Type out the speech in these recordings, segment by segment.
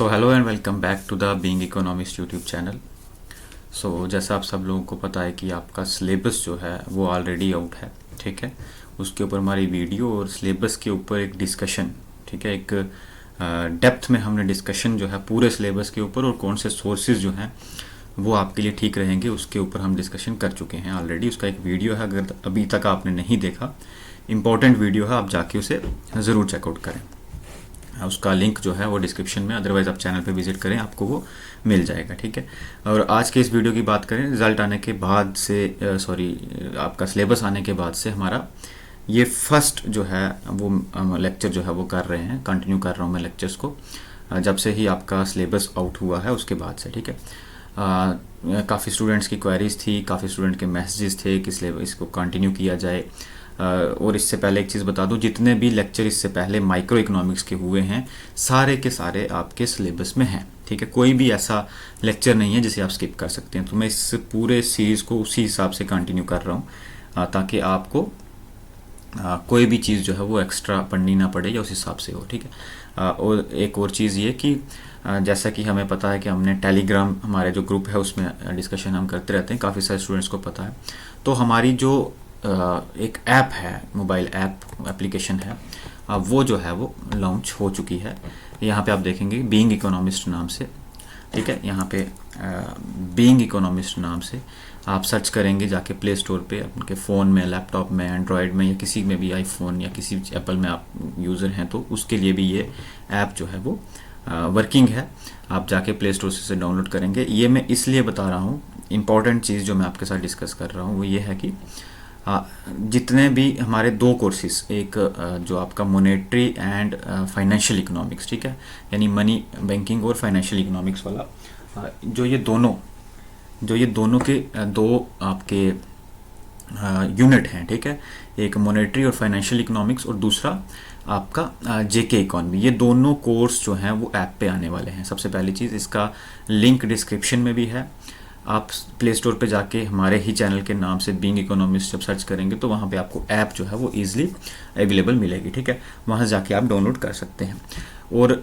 So hello and welcome back to the Being Economist YouTube channel. So जैसा आप सब लोगों को पता है कि आपका सिलेबस जो है वो ऑलरेडी आउट है, ठीक है। उसके ऊपर हमारी वीडियो और सिलेबस के ऊपर एक डिस्कशन, ठीक है, एक डेप्थ में हमने डिस्कशन जो है पूरे सिलेबस के ऊपर और कौन से सोर्सेज जो हैं वो आपके लिए ठीक रहेंगे उसके ऊपर हम डिस्कशन कर चुके हैं ऑलरेडी। उसका एक वीडियो है, अगर अभी तक आपने नहीं देखा, इम्पॉर्टेंट वीडियो है, आप जाके उसे ज़रूर चेकआउट करें। उसका लिंक जो है वो डिस्क्रिप्शन में, अदरवाइज़ आप चैनल पे विजिट करें, आपको वो मिल जाएगा, ठीक है। और आज के इस वीडियो की बात करें, रिज़ल्ट आने के बाद से आपका सिलेबस आने के बाद से हमारा ये फर्स्ट जो है वो लेक्चर जो है वो कर रहे हैं, कंटिन्यू कर रहा हूँ मैं लेक्चर्स को जब से ही आपका सिलेबस आउट हुआ है उसके बाद से, ठीक है। काफ़ी स्टूडेंट्स की क्वेरीज थी, काफ़ी स्टूडेंट के मैसेजेस थे कि सिलेबस इसको कंटिन्यू किया जाए। और इससे पहले एक चीज़ बता दूं, जितने भी लेक्चर इससे पहले माइक्रो इकोनॉमिक्स के हुए हैं सारे के सारे आपके सिलेबस में हैं, ठीक है। कोई भी ऐसा लेक्चर नहीं है जिसे आप स्किप कर सकते हैं। तो मैं इस पूरे सीरीज़ को उसी हिसाब से कंटिन्यू कर रहा हूँ ताकि आपको कोई भी चीज़ जो है वो एक्स्ट्रा पढ़नी ना पड़े या उस हिसाब से हो, ठीक है। और एक और चीज़ ये कि जैसा कि हमें पता है कि हमने टेलीग्राम, हमारे जो ग्रुप है उसमें डिस्कशन हम करते रहते हैं, काफ़ी सारे स्टूडेंट्स को पता है। तो हमारी जो एक ऐप है, मोबाइल ऐप एप्लीकेशन है, वो जो है वो लॉन्च हो चुकी है। यहाँ पे आप देखेंगे बीइंग इकोनॉमिस्ट नाम से, ठीक है। यहाँ पे बीइंग इकोनॉमिस्ट नाम से आप सर्च करेंगे जाके प्ले स्टोर पे, आपके फ़ोन में, लैपटॉप में, एंड्रॉयड में या किसी में भी, आईफोन या किसी एप्पल में आप यूज़र हैं तो उसके लिए भी ये ऐप जो है वो वर्किंग है। आप जाके प्ले स्टोर से डाउनलोड करेंगे। ये मैं इसलिए बता रहा हूँ, इम्पॉर्टेंट चीज़ जो मैं आपके साथ डिस्कस कर रहा हूँ वो ये है कि जितने भी हमारे दो कोर्सेज, एक जो आपका मॉनेटरी एंड फाइनेंशियल इकोनॉमिक्स, ठीक है, यानी मनी बैंकिंग और फाइनेंशियल इकोनॉमिक्स वाला, जो ये दोनों के दो आपके यूनिट हैं, ठीक है। एक मॉनेटरी और फाइनेंशियल इकोनॉमिक्स और दूसरा आपका जेके इकोनॉमी। ये दोनों कोर्स जो हैं वो ऐप पे आने वाले हैं। सबसे पहली चीज़, इसका लिंक डिस्क्रिप्शन में भी है। आप प्ले स्टोर पे जाके हमारे ही चैनल के नाम से बीइंग इकोनॉमिस्ट जब सर्च करेंगे तो वहाँ पे आपको ऐप जो है वो ईजिली अवेलेबल मिलेगी, ठीक है। वहाँ जाके आप डाउनलोड कर सकते हैं। और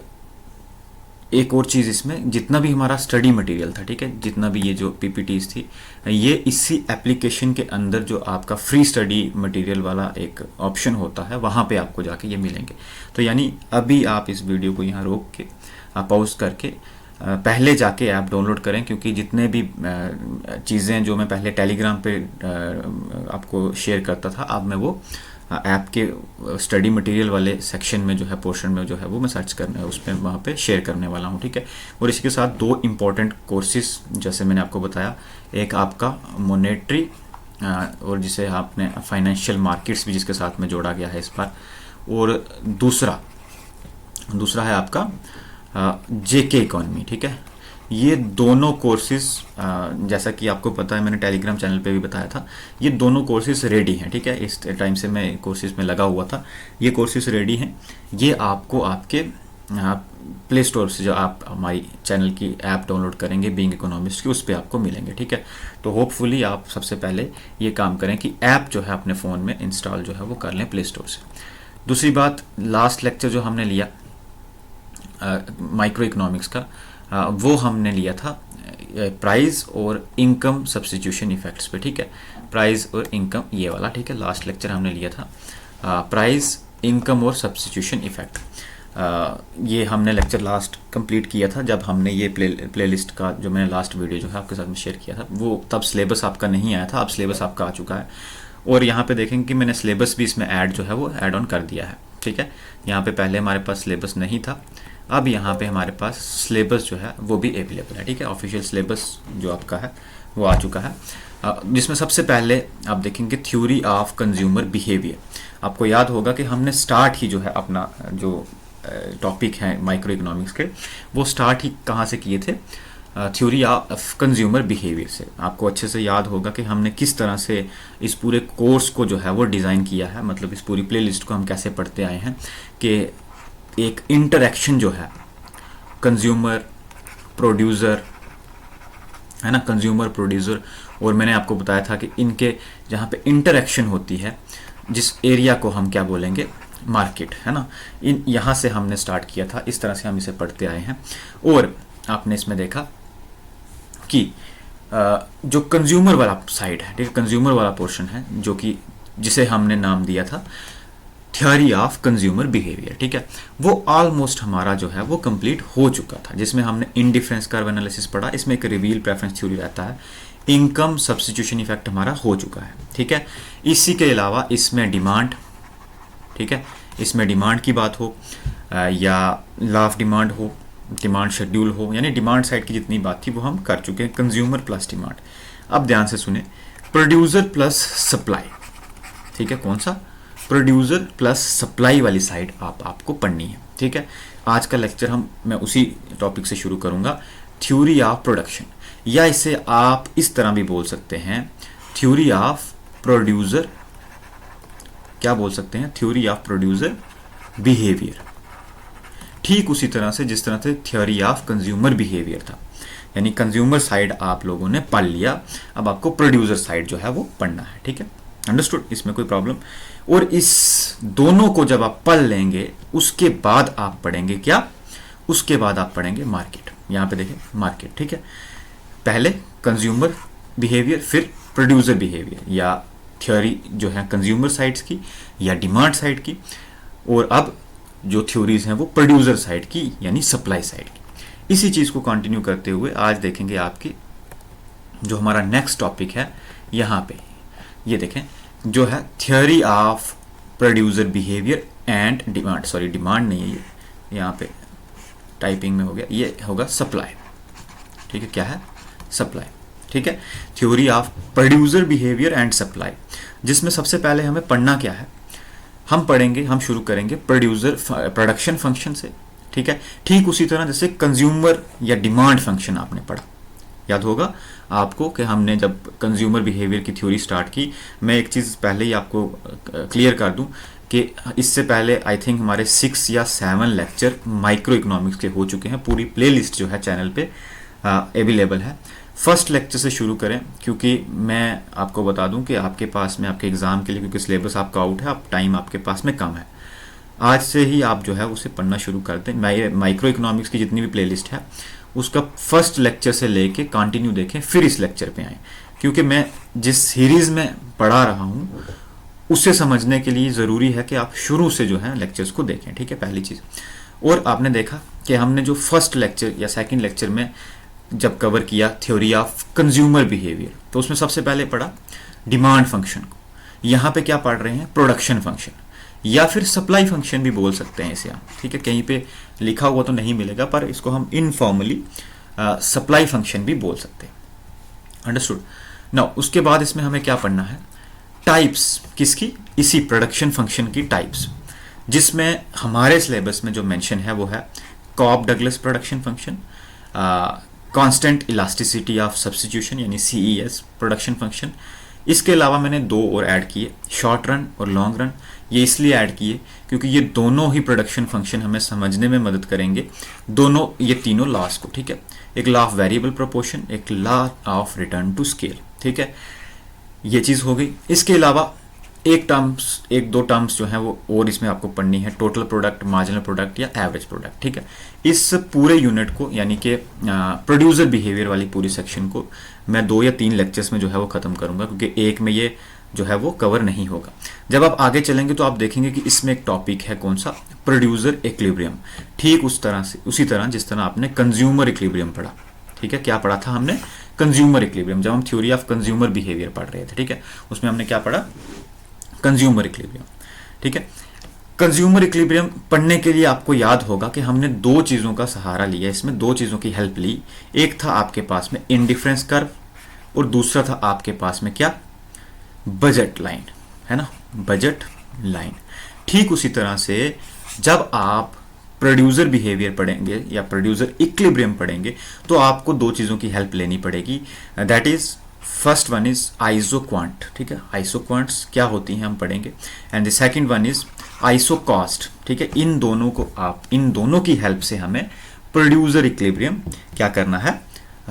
एक और चीज़, इसमें जितना भी हमारा स्टडी मटेरियल था, ठीक है, जितना भी ये जो पीपीटीज थी, ये इसी एप्लीकेशन के अंदर जो आपका फ्री स्टडी मटेरियल वाला एक ऑप्शन होता है वहाँ पे आपको जाके ये मिलेंगे। तो यानी अभी आप इस वीडियो को यहाँ रोक के पॉज करके पहले जाके ऐप डाउनलोड करें, क्योंकि जितने भी चीज़ें जो मैं पहले टेलीग्राम पे आपको शेयर करता था, अब मैं वो ऐप के स्टडी मटेरियल वाले सेक्शन में जो है, पोर्शन में जो है वो मैं सर्च करने, उस पर वहाँ पे शेयर करने वाला हूँ, ठीक है। और इसके साथ दो इम्पॉर्टेंट कोर्सेज जैसे मैंने आपको बताया, एक आपका मॉनेटरी और जिसे आपने फाइनेंशियल मार्केट्स भी जिसके साथ में जोड़ा गया है इस बार, और दूसरा है आपका जेके इकोनॉमी, ठीक है। ये दोनों कोर्सेज जैसा कि आपको पता है, मैंने टेलीग्राम चैनल पे भी बताया था, ये दोनों कोर्सेज रेडी हैं, ठीक है। इस टाइम से मैं कोर्सेज में लगा हुआ था, ये कोर्सेज रेडी हैं। ये आपको आपके प्ले स्टोर से, जो आप हमारी चैनल की ऐप डाउनलोड करेंगे बीइंग इकोनॉमिस्ट की, उस पर आपको मिलेंगे, ठीक है। तो होपफुली आप सबसे पहले ये काम करें कि ऐप जो है अपने फ़ोन में इंस्टॉल जो है वो कर लें प्ले स्टोर से। दूसरी बात, लास्ट लेक्चर जो हमने लिया माइक्रो इकोनॉमिक्स का, वो हमने लिया था प्राइस और इनकम सब्स्टिट्यूशन इफेक्ट्स पे, ठीक है। प्राइस और इनकम ये वाला, ठीक है, लास्ट लेक्चर हमने लिया था प्राइस, इनकम और सब्स्टिट्यूशन इफेक्ट। ये हमने लेक्चर लास्ट कंप्लीट किया था जब हमने ये प्लेलिस्ट का जो मैंने लास्ट वीडियो जो है आपके साथ में शेयर किया था, वो तब सिलेबस आपका नहीं आया था, अब सिलेबस आपका आ चुका है। और यहाँ पे देखेंगे कि मैंने सिलेबस भी इसमें ऐड जो है वो ऐड ऑन कर दिया है, ठीक है। यहाँ पे पहले हमारे पास सिलेबस नहीं था, अब यहाँ पे हमारे पास सिलेबस जो है वो भी अवेलेबल है, ठीक है। ऑफिशियल सिलेबस जो आपका है वो आ चुका है, जिसमें सबसे पहले आप देखेंगे थ्योरी ऑफ कंज्यूमर बिहेवियर। आपको याद होगा कि हमने स्टार्ट ही जो है अपना जो टॉपिक है माइक्रो इकोनॉमिक्स के, वो स्टार्ट ही कहाँ से किए थे, थ्योरी ऑफ कंज्यूमर बिहेवियर से। आपको अच्छे से याद होगा कि हमने किस तरह से इस पूरे कोर्स को जो है वो डिज़ाइन किया है, मतलब इस पूरी प्लेलिस्ट को हम कैसे पढ़ते आए हैं कि एक इंटरैक्शन जो है कंज्यूमर प्रोड्यूसर, है ना, कंज्यूमर प्रोड्यूसर, और मैंने आपको बताया था कि इनके जहाँ पे इंटरैक्शन होती है, जिस एरिया को हम क्या बोलेंगे, मार्केट, है ना। इन यहाँ से हमने स्टार्ट किया था, इस तरह से हम इसे पढ़ते आए हैं। और आपने इसमें देखा कि जो कंज्यूमर वाला साइड है, ठीक है, कंज्यूमर वाला पोर्शन है, जो कि जिसे हमने नाम दिया था थ्योरी ऑफ कंज्यूमर बिहेवियर, ठीक है, वो ऑलमोस्ट हमारा जो है वो कंप्लीट हो चुका था, जिसमें हमने इंडिफरेंस कर्व एनालिसिस पढ़ा। इसमें एक रिवील प्रेफरेंस थ्योरी रहता है, इनकम सब्स्टिट्यूशन इफेक्ट हमारा हो चुका है, ठीक है। इसी के अलावा इसमें डिमांड, ठीक है, इसमें डिमांड की बात हो या लॉ ऑफ डिमांड हो, डिमांड शेड्यूल हो, यानी डिमांड साइड की जितनी बात थी वो हम कर चुके हैं, कंज्यूमर प्लस डिमांड। अब ध्यान से सुने, प्रोड्यूसर प्लस सप्लाई, ठीक है, कौन सा, प्रोड्यूसर प्लस सप्लाई वाली साइड आपको पढ़नी है, ठीक है। आज का लेक्चर मैं उसी टॉपिक से शुरू करूंगा, थ्योरी ऑफ प्रोडक्शन, या इसे आप इस तरह भी बोल सकते हैं, थ्योरी ऑफ प्रोड्यूसर, क्या बोल सकते हैं, थ्योरी ऑफ प्रोड्यूसर बिहेवियर। ठीक उसी तरह से जिस तरह से थ्योरी ऑफ कंज्यूमर बिहेवियर था, यानी कंज्यूमर साइड आप लोगों ने पढ़ लिया, अब आपको प्रोड्यूसर साइड जो है वो पढ़ना है, ठीक है, अंडरस्टूड, इसमें कोई प्रॉब्लम। और इस दोनों को जब आप पढ़ लेंगे उसके बाद आप पढ़ेंगे क्या, उसके बाद आप पढ़ेंगे मार्केट। यहां पे देखें मार्केट, ठीक है, पहले कंज्यूमर बिहेवियर, फिर प्रोड्यूसर बिहेवियर, या थ्योरी जो है कंज्यूमर साइड्स की या डिमांड साइड की, और अब जो थ्योरीज हैं वो प्रोड्यूसर साइड की यानी सप्लाई साइड की। इसी चीज को कंटिन्यू करते हुए आज देखेंगे आपकी जो हमारा नेक्स्ट टॉपिक है, यहाँ पे ये देखें, जो है theory of producer behaviour and demand, sorry demand नहीं है ये, यहाँ पे टाइपिंग में हो गया, ये होगा सप्लाई, ठीक है, क्या है, सप्लाई, ठीक है, theory of producer behaviour and supply, जिसमें सबसे पहले हमें पढ़ना क्या है, हम शुरू करेंगे प्रोड्यूसर प्रोडक्शन फंक्शन से, ठीक है। ठीक उसी तरह जैसे कंज्यूमर या डिमांड फंक्शन आपने पढ़ा, याद होगा आपको कि हमने जब कंज्यूमर बिहेवियर की थ्योरी स्टार्ट की, मैं एक चीज़ पहले ही आपको क्लियर कर दूं कि इससे पहले आई थिंक हमारे 6 या 7 लेक्चर माइक्रो इकोनॉमिक्स के हो चुके हैं, पूरी प्लेलिस्ट जो है चैनल पे अवेलेबल है। फर्स्ट लेक्चर से शुरू करें, क्योंकि मैं आपको बता दूं कि आपके पास में आपके एग्जाम के लिए, क्योंकि सिलेबस आपका आउट है, आप टाइम आपके पास में कम है, आज से ही आप जो है उसे पढ़ना शुरू कर दें। माइक्रो इकोनॉमिक्स की जितनी भी प्लेलिस्ट है उसका फर्स्ट लेक्चर से लेके कंटिन्यू देखें, फिर इस लेक्चर पे आए, क्योंकि मैं जिस सीरीज में पढ़ा रहा हूँ उसे समझने के लिए ज़रूरी है कि आप शुरू से जो है लेक्चर्स को देखें, ठीक है, पहली चीज़। और आपने देखा कि हमने जो फर्स्ट लेक्चर या सेकंड लेक्चर में जब कवर किया थ्योरी ऑफ कंज्यूमर बिहेवियर, तो उसमें सबसे पहले पढ़ा डिमांड फंक्शन को, यहाँ पे क्या पढ़ रहे हैं, प्रोडक्शन फंक्शन, या फिर सप्लाई फंक्शन भी बोल सकते हैं इसे आप, ठीक है, कहीं पे लिखा हुआ तो नहीं मिलेगा, पर इसको हम इनफॉर्मली सप्लाई फंक्शन भी बोल सकते हैं, अंडरस्टूड। नाउ उसके बाद इसमें हमें क्या पढ़ना है, टाइप्स किसकी, इसी प्रोडक्शन फंक्शन की टाइप्स, जिसमें हमारे सिलेबस में जो मेंशन है वो है Cobb Douglas production function, constant elasticity of substitution यानी CES प्रोडक्शन फंक्शन। इसके अलावा मैंने 2 और ऐड किए, शॉर्ट रन और लॉन्ग रन। ये इसलिए ऐड किए क्योंकि ये दोनों ही प्रोडक्शन फंक्शन हमें समझने में मदद करेंगे, दोनों ये तीनों लॉस को, ठीक है, एक लॉ ऑफ वेरिएबल प्रोपोर्शन, एक law of return to scale, ठीक है, ये चीज़ हो गई। इसके अलावा एक दो टर्म्स जो हैं वो और इसमें आपको पढ़नी है, टोटल प्रोडक्ट, मार्जिनल प्रोडक्ट या एवरेज प्रोडक्ट, ठीक है। इस पूरे यूनिट को यानी कि प्रोड्यूसर बिहेवियर वाली पूरी सेक्शन को मैं 2 या 3 लेक्चर्स में जो है वो ख़त्म करूंगा, क्योंकि एक में ये जो है वो कवर नहीं होगा। जब आप आगे चलेंगे तो आप देखेंगे कि इसमें एक टॉपिक है कौन सा, प्रोड्यूसर इक्विलिब्रियम, ठीक उसी तरह जिस तरह आपने कंज्यूमर इक्विलिब्रियम पढ़ा, ठीक है, क्या पढ़ा था हमने, कंज्यूमर इक्विलिब्रियम, जब हम थ्योरी ऑफ कंज्यूमर बिहेवियर पढ़ रहे थे, ठीक है, उसमें हमने क्या पढ़ा, कंज्यूमर इक्विलिब्रियम, ठीक है। कंज्यूमर इक्विलिब्रियम पढ़ने के लिए आपको याद होगा कि हमने 2 चीज़ों का सहारा लिया, इसमें 2 चीज़ों की हेल्प ली, एक था आपके पास में इंडिफरेंस कर्व और दूसरा था आपके पास में क्या, बजट लाइन, है ना, बजट लाइन। ठीक उसी तरह से जब आप प्रोड्यूसर बिहेवियर पढ़ेंगे या प्रोड्यूसर इक्विलिब्रियम पढ़ेंगे तो आपको 2 चीज़ों की हेल्प लेनी पड़ेगी, that is first one is isoquant, ठीक है, आइसोक्वांट्स क्या होती हैं हम पढ़ेंगे, and the second one is isocost, ठीक है। इन दोनों की हेल्प से हमें प्रोड्यूसर इक्विलिब्रियम क्या करना है,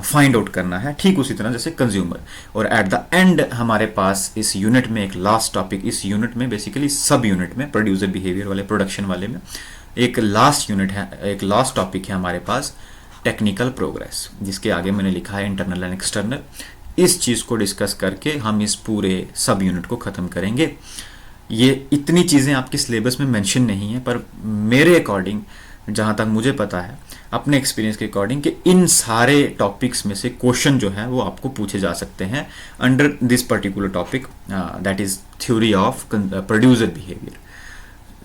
फाइंड आउट करना है, ठीक उसी तरह जैसे कंज्यूमर। और एट द एंड हमारे पास इस यूनिट में एक लास्ट टॉपिक, इस यूनिट में बेसिकली सब यूनिट में, प्रोड्यूसर बिहेवियर वाले, प्रोडक्शन वाले में एक लास्ट यूनिट है, एक लास्ट टॉपिक है हमारे पास टेक्निकल प्रोग्रेस, जिसके आगे मैंने लिखा है इंटरनल एंड एक्सटर्नल। इस चीज़ को डिस्कस करके हम इस पूरे सब यूनिट को ख़त्म करेंगे। ये इतनी चीज़ें आपके सिलेबस में मेंशन नहीं है, पर मेरे अकॉर्डिंग जहाँ तक मुझे पता है अपने एक्सपीरियंस के अकॉर्डिंग कि इन सारे टॉपिक्स में से क्वेश्चन जो है वो आपको पूछे जा सकते हैं under this particular topic, that is theory of producer behaviour.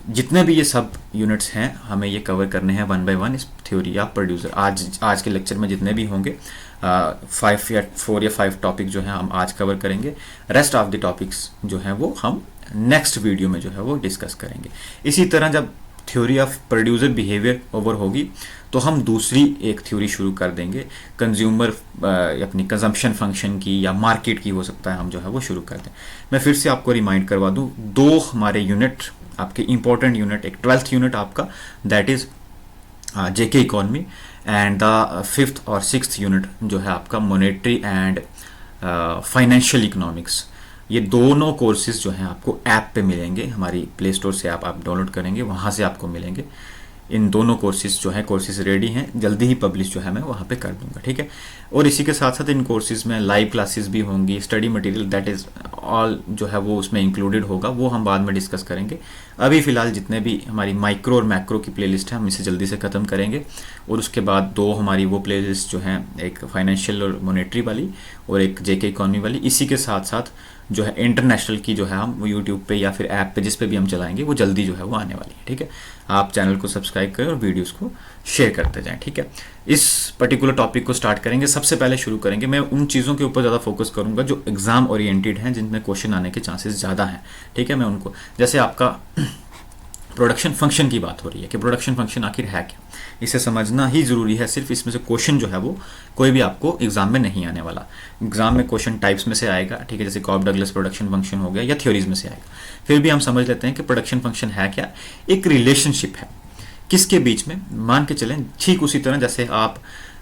जितने भी ये सब यूनिट्स हैं हमें ये कवर करने हैं वन बाय वन इस थ्योरी ऑफ प्रोड्यूसर। आज के लेक्चर में जितने भी होंगे 4 या 5 टॉपिक जो हैं हम आज कवर करेंगे। रेस्ट ऑफ द टॉपिक्स जो हैं वो हम नेक्स्ट वीडियो में जो है वो डिस्कस करेंगे। इसी तरह जब theory of producer behaviour over होगी तो हम दूसरी एक थ्योरी शुरू कर देंगे, कंज्यूमर अपनी कंजम्पशन फंक्शन की या मार्केट की हो सकता है, हम जो है वो शुरू कर दें। मैं फिर से आपको रिमाइंड करवा दूं, 2 हमारे यूनिट आपके इंपॉर्टेंट यूनिट, एक 12th यूनिट आपका that is JK economy, and the 5th और 6th यूनिट जो है आपका मॉनेटरी एंड फाइनेंशियल इकोनॉमिक्स। ये दोनों कोर्सेज जो हैं आपको ऐप पे मिलेंगे, हमारी प्ले स्टोर से आप डाउनलोड करेंगे, वहाँ से आपको मिलेंगे। इन दोनों कोर्सेज जो हैं, कोर्सेज रेडी हैं, जल्दी ही पब्लिश जो है मैं वहाँ पे कर दूंगा, ठीक है। और इसी के साथ साथ इन कोर्सेज में लाइव क्लासेस भी होंगी, study material that is all जो है वो उसमें इंक्लूडेड होगा, वो हम बाद में डिस्कस करेंगे। अभी फ़िलहाल जितने भी हमारी माइक्रो और मैक्रो की प्लेलिस्ट है हम इसे जल्दी से ख़त्म करेंगे, और उसके बाद 2 हमारी वो प्लेलिस्ट जो हैं, एक फाइनेंशियल और मॉनेटरी वाली और एक जेके इकोनॉमी वाली। इसी के साथ साथ जो है इंटरनेशनल की जो है हम वो यूट्यूब पे या फिर ऐप पे जिस पे भी हम चलाएंगे वो जल्दी जो है वो आने वाली है, ठीक है। आप चैनल को सब्सक्राइब करें और वीडियोस को शेयर करते जाएं, ठीक है। इस पर्टिकुलर टॉपिक को स्टार्ट करेंगे। सबसे पहले शुरू करेंगे, मैं उन चीज़ों के ऊपर ज़्यादा फोकस करूंगा जो एग्जाम ओरिएंटेड हैं, जिनमें क्वेश्चन आने के चांसेस ज़्यादा हैं, ठीक है। मैं उनको, जैसे आपका प्रोडक्शन फंक्शन की बात हो रही है कि प्रोडक्शन फंक्शन आखिर है क्या, इसे समझना ही ज़रूरी है। सिर्फ इसमें से क्वेश्चन जो है वो कोई भी आपको एग्जाम में नहीं आने वाला। एग्जाम में क्वेश्चन टाइप्स में से आएगा, ठीक है, जैसे कॉब डगलस प्रोडक्शन फंक्शन हो गया, या थ्योरीज में से आएगा। फिर भी हम समझ लेते हैं कि प्रोडक्शन फंक्शन है क्या। एक रिलेशनशिप है किसके बीच में, मान के चलें ठीक उसी तरह जैसे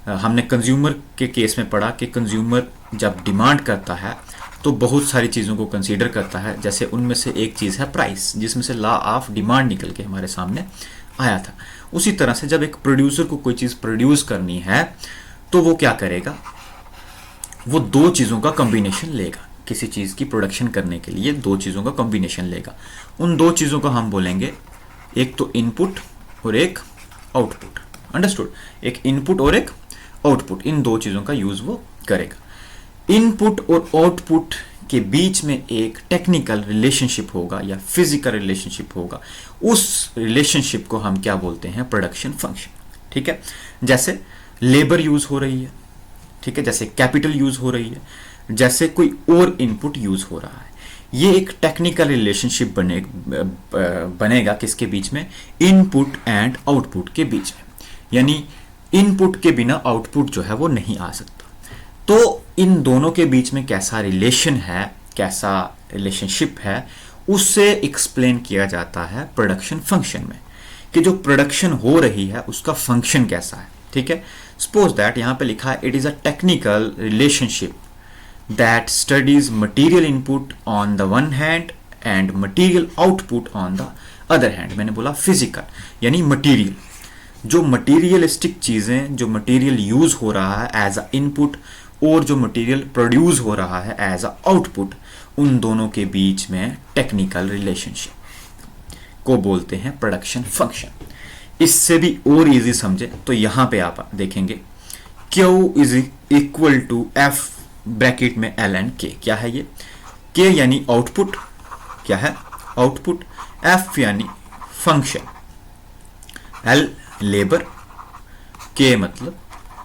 हमने कंज्यूमर के केस में पढ़ा कि कंज्यूमर जब डिमांड करता है तो बहुत सारी चीज़ों को कंसीडर करता है, जैसे उनमें से एक चीज़ है प्राइस, जिसमें से लॉ ऑफ डिमांड निकल के हमारे सामने आया था। उसी तरह से जब एक प्रोड्यूसर को कोई चीज़ प्रोड्यूस करनी है तो वो क्या करेगा, वो 2 चीज़ों का कॉम्बिनेशन लेगा। किसी चीज़ की प्रोडक्शन करने के लिए 2 चीज़ों का कॉम्बिनेशन लेगा। उन 2 चीज़ों को हम बोलेंगे, एक तो इनपुट और एक आउटपुट। अंडरस्टूड? एक इनपुट और एक आउटपुट, इन 2 चीज़ों का यूज़ वो करेगा। इनपुट और आउटपुट के बीच में एक टेक्निकल रिलेशनशिप होगा या फिजिकल रिलेशनशिप होगा। उस रिलेशनशिप को हम क्या बोलते हैं, प्रोडक्शन फंक्शन, ठीक है। जैसे लेबर यूज हो रही है, ठीक है, जैसे कैपिटल यूज हो रही है, जैसे कोई और इनपुट यूज हो रहा है। ये एक टेक्निकल रिलेशनशिप बनेगा किसके बीच में, इनपुट एंड आउटपुट के बीच में। यानी इनपुट के बिना आउटपुट जो है वो नहीं आ सकता। तो इन दोनों के बीच में कैसा रिलेशन है, कैसा रिलेशनशिप है, उससे एक्सप्लेन किया जाता है प्रोडक्शन फंक्शन में, कि जो प्रोडक्शन हो रही है उसका फंक्शन कैसा है, ठीक है। सपोज दैट यहां पे लिखा है, it is a technical relationship that studies material input on the one hand and material output on the other hand. मैंने बोला फिजिकल, यानी मटीरियल, जो मटीरियलिस्टिक चीजें, जो मटीरियल यूज हो रहा है एज अ इनपुट और जो मटेरियल प्रोड्यूस हो रहा है एज अ आउटपुट, उन दोनों के बीच में टेक्निकल रिलेशनशिप को बोलते हैं प्रोडक्शन फंक्शन। इससे भी और इजी समझे तो यहां पे आप देखेंगे Q is equal to F bracket में L एंड K। क्या है ये? K यानी आउटपुट, क्या है आउटपुट, F यानी फंक्शन, L लेबर, K मतलब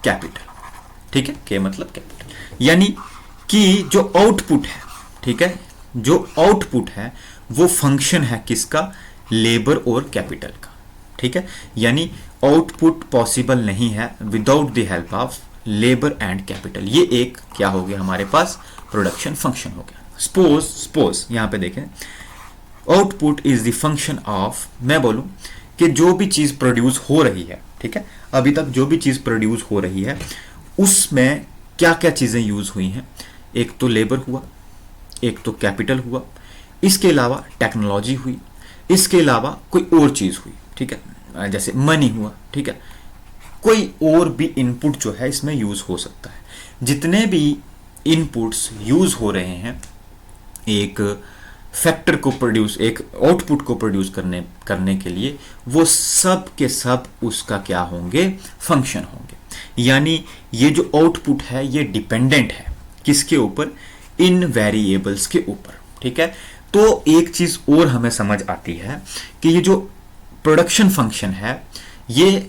कैपिटल, ठीक है, K मतलब कैपिटल। यानी कि जो आउटपुट है, ठीक है, जो आउटपुट है वो फंक्शन है किसका, लेबर और कैपिटल का, ठीक है। यानी आउटपुट पॉसिबल नहीं है without the help of labour and capital. ये एक क्या हो गया हमारे पास, प्रोडक्शन फंक्शन हो गया। सपोज यहां पे देखें, output is the function of, मैं बोलूं कि जो भी चीज प्रोड्यूस हो रही है, ठीक है, अभी तक जो भी चीज प्रोड्यूस हो रही है उसमें क्या क्या चीज़ें यूज़ हुई हैं। एक तो लेबर हुआ, एक तो कैपिटल हुआ, इसके अलावा टेक्नोलॉजी हुई, इसके अलावा कोई और चीज़ हुई, ठीक है, जैसे मनी हुआ, ठीक है, कोई और भी इनपुट जो है इसमें यूज़ हो सकता है। जितने भी इनपुट्स यूज़ हो रहे हैं एक फैक्टर को प्रोड्यूस, एक आउटपुट को प्रोड्यूस करने के लिए, वो सब के सब उसका क्या होंगे, फंक्शन होंगे। यानी ये जो आउटपुट है ये डिपेंडेंट है किसके ऊपर, इन वेरिएबल्स के ऊपर, ठीक है। तो एक चीज और हमें समझ आती है कि ये जो प्रोडक्शन फंक्शन है ये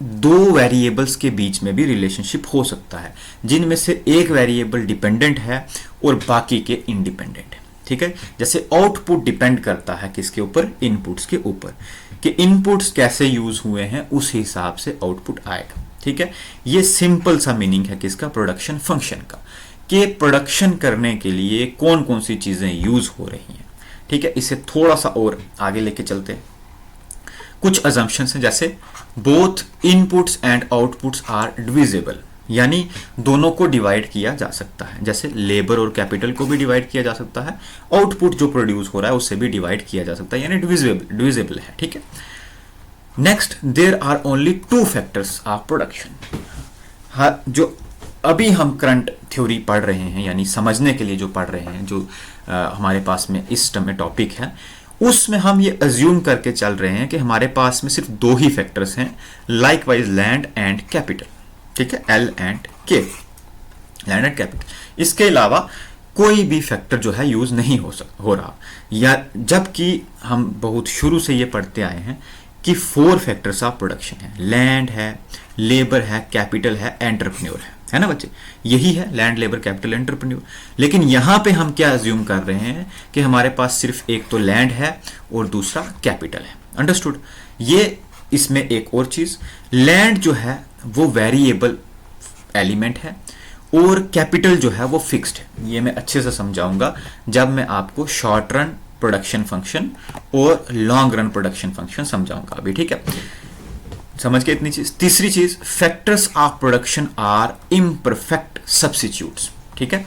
दो वेरिएबल्स के बीच में भी रिलेशनशिप हो सकता है, जिनमें से एक वेरिएबल डिपेंडेंट है और बाकी के इंडिपेंडेंट है, ठीक है। जैसे आउटपुट डिपेंड करता है किसके ऊपर, इनपुट्स के ऊपर, कि इनपुट्स कैसे यूज हुए हैं उस हिसाब से आउटपुट आएगा, ठीक है। ये सिंपल सा मीनिंग है किसका, प्रोडक्शन फंक्शन का, कि प्रोडक्शन करने के लिए कौन कौन सी चीजें यूज हो रही हैं, ठीक है। इसे थोड़ा सा और आगे लेके चलते हैं। कुछ अजम्पशंस हैं, जैसे both inputs and outputs are divisible, यानी दोनों को डिवाइड किया जा सकता है। जैसे लेबर और कैपिटल को भी डिवाइड किया जा सकता है, आउटपुट जो प्रोड्यूस हो रहा है उससे भी डिवाइड किया जा सकता है, यानी डिविजिबल है, ठीक है। Next, there are only two factors of production. जो अभी हम करंट थ्योरी पढ़ रहे हैं, यानी समझने के लिए जो पढ़ रहे हैं, जो हमारे पास में इस टर्म में टॉपिक है, उसमें हम ये अज्यूम करके चल रहे हैं कि हमारे पास में सिर्फ दो ही फैक्टर्स हैं, लाइकवाइज लैंड एंड कैपिटल, ठीक है, एल एंड के, लैंड एंड कैपिटल। इसके अलावा कोई भी फैक्टर जो है यूज नहीं हो रहा, या जबकि हम बहुत शुरू से ये पढ़ते आए हैं कि 4 फैक्टर्स ऑफ प्रोडक्शन है, लैंड है, लेबर है, कैपिटल है, एंटरप्रेन्योर है ना बच्चे, यही है लैंड, लेबर, कैपिटल, एंटरप्रेन्योर। लेकिन यहां पे हम क्या अज्यूम कर रहे हैं कि हमारे पास सिर्फ एक तो लैंड है और दूसरा कैपिटल है, अंडरस्टूड। ये इसमें एक और चीज, लैंड जो है वो वेरिएबल एलिमेंट है और कैपिटल जो है वो फिक्स्ड है। ये मैं अच्छे से समझाऊंगा जब मैं आपको शॉर्ट रन प्रोडक्शन फंक्शन और लॉन्ग रन प्रोडक्शन फंक्शन समझाऊंगा अभी, ठीक है। समझ के इतनी चीज। तीसरी चीज, factors of production are imperfect substitutes, ठीक है।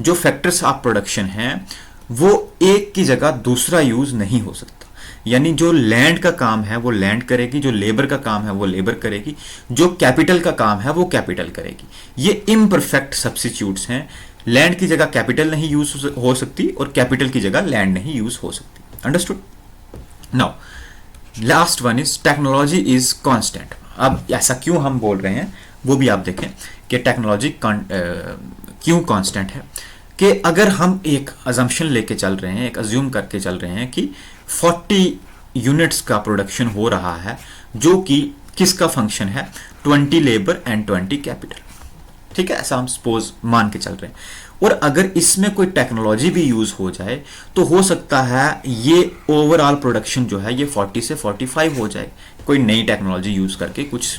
जो फैक्टर्स ऑफ प्रोडक्शन हैं वो एक की जगह दूसरा यूज नहीं हो सकता, यानी जो लैंड का काम है वो लैंड करेगी, जो लेबर का काम है वो लेबर करेगी, जो कैपिटल का काम है वो कैपिटल करेगी। ये इम्परफेक्ट सब्स्टिट्यूट्स हैं, लैंड की जगह कैपिटल नहीं यूज हो सकती और कैपिटल की जगह लैंड नहीं यूज हो सकती, understood. Now last one is technology is constant. अब ऐसा क्यों हम बोल रहे हैं वो भी आप देखें कि टेक्नोलॉजी क्यों कांस्टेंट है, कि अगर हम एक अजम्पशन लेके चल रहे हैं, एक अज्यूम करके चल रहे हैं कि 40 यूनिट्स का प्रोडक्शन हो रहा है, जो कि किसका फंक्शन है, 20 लेबर एंड 20 कैपिटल, ठीक है, ऐसा हम सपोज मान के चल रहे हैं। और अगर इसमें कोई टेक्नोलॉजी भी यूज हो जाए तो हो सकता है ये ओवरऑल प्रोडक्शन जो है ये 40 से 45 हो जाए, कोई नई टेक्नोलॉजी यूज करके, कुछ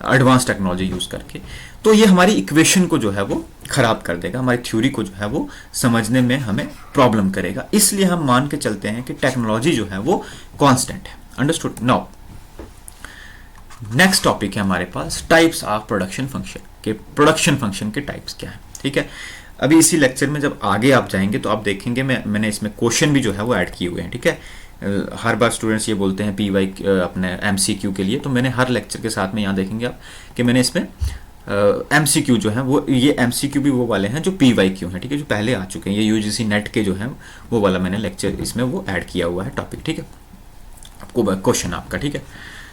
एडवांस टेक्नोलॉजी यूज करके। तो ये हमारी इक्वेशन को जो है वो खराब कर देगा, हमारी थ्योरी को जो है वो समझने में हमें प्रॉब्लम करेगा। इसलिए हम मान के चलते हैं कि टेक्नोलॉजी जो है वो कांस्टेंट है, अंडरस्टूड। नाउ नेक्स्ट टॉपिक है हमारे पास टाइप्स ऑफ प्रोडक्शन फंक्शन, के प्रोडक्शन फंक्शन के टाइप्स क्या है, ठीक है। अभी इसी लेक्चर में जब आगे आप जाएंगे तो आप देखेंगे मैंने इसमें क्वेश्चन भी जो है वो ऐड किए हुए हैं, ठीक है। हर बार स्टूडेंट्स ये बोलते हैं PY अपने MCQ के लिए, तो मैंने हर लेक्चर के साथ में यहाँ देखेंगे आप कि मैंने इसमें MCQ जो है वो, ये MCQ भी वो वाले हैं जो PYQ हैं, ठीक है, जो पहले आ चुके हैं, ये UGC नेट के जो हैं वो वाला मैंने लेक्चर इसमें वो ऐड किया हुआ है टॉपिक, ठीक है, आपको क्वेश्चन आपका, ठीक है।